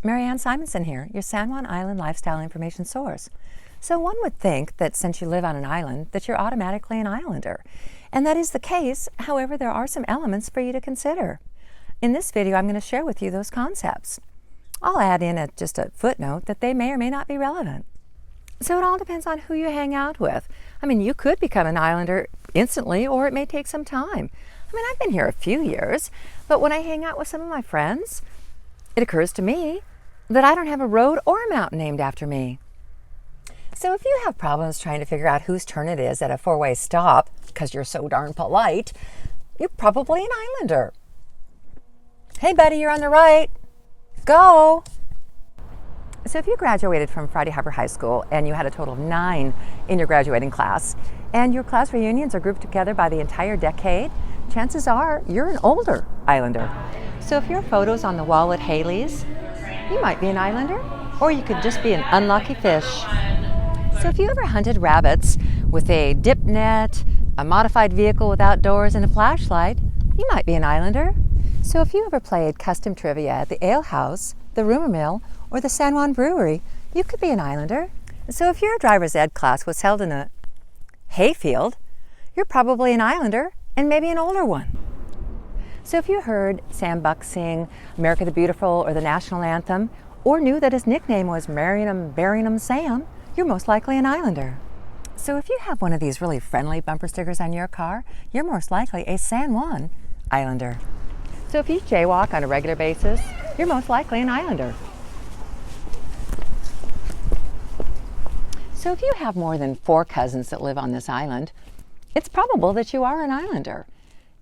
Marianne Simonson here, your San Juan Island lifestyle information source. So one would think that since you live on an island that you're automatically an islander. And that is the case, however, there are some elements for you to consider. In this video, I'm going to share with you those concepts. I'll add in just a footnote that they may or may not be relevant. So it all depends on who you hang out with. I mean, you could become an islander instantly, or it may take some time. I mean, I've been here a few years, but when I hang out with some of my friends, it occurs to me that I don't have a road or a mountain named after me. So if you have problems trying to figure out whose turn it is at a four-way stop because you're so darn polite, you're probably an islander. Hey buddy, you're on the right. Go! So if you graduated from Friday Harbor High School and you had a total of 9 in your graduating class, and your class reunions are grouped together by the entire decade, chances are you're an older islander. So if your photo's on the wall at Haley's, you might be an islander, or you could just be an unlucky fish. So if you ever hunted rabbits with a dip net, a modified vehicle with outdoors, and a flashlight, you might be an islander. So if you ever played custom trivia at the Ale House, the Rumor Mill, or the San Juan Brewery, you could be an islander. So if your driver's ed class was held in a hayfield, you're probably an islander, and maybe an older one. So if you heard Sam Buck sing America the Beautiful or the national anthem, or knew that his nickname was Marrying 'em Sam, you're most likely an islander. So if you have one of these really friendly bumper stickers on your car, you're most likely a San Juan Islander. So if you jaywalk on a regular basis, you're most likely an islander. So if you have more than 4 cousins that live on this island, it's probable that you are an islander.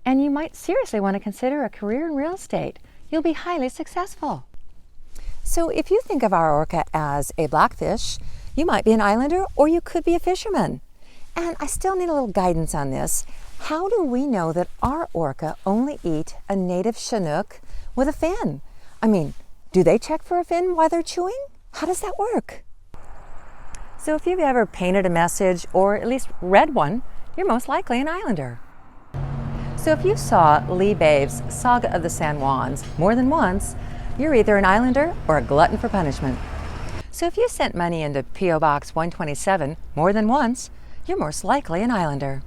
And you might seriously want to consider a career in real estate. You'll be highly successful. So if you think of our orca as a blackfish, you might be an islander, or you could be a fisherman. And I still need a little guidance on this. How do we know that our orca only eat a native Chinook with a fin? I mean, do they check for a fin while they're chewing? How does that work? So if you've ever painted a message, or at least read one, you're most likely an islander. So if you saw Lee Bave's Saga of the San Juans more than once, you're either an islander or a glutton for punishment. So if you sent money into P.O. Box 127 more than once, you're most likely an islander.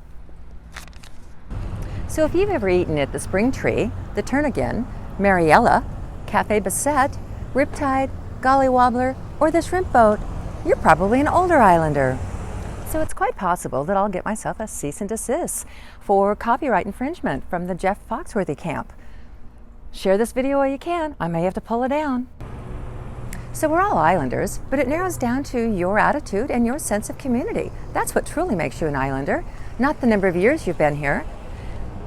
So if you've ever eaten at the Spring Tree, the Turnagain, Mariella, Cafe Bassett, Riptide, Golly Wobbler, or the Shrimp Boat, you're probably an older islander. So it's quite possible that I'll get myself a cease and desist for copyright infringement from the Jeff Foxworthy camp. Share this video while you can. I may have to pull it down. So we're all islanders, but it narrows down to your attitude and your sense of community. That's what truly makes you an islander, not the number of years you've been here.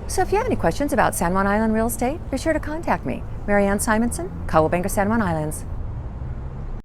So if you have any questions about San Juan Island real estate, be sure to contact me, Marianne Simonson, Coldwell Banker San Juan Islands.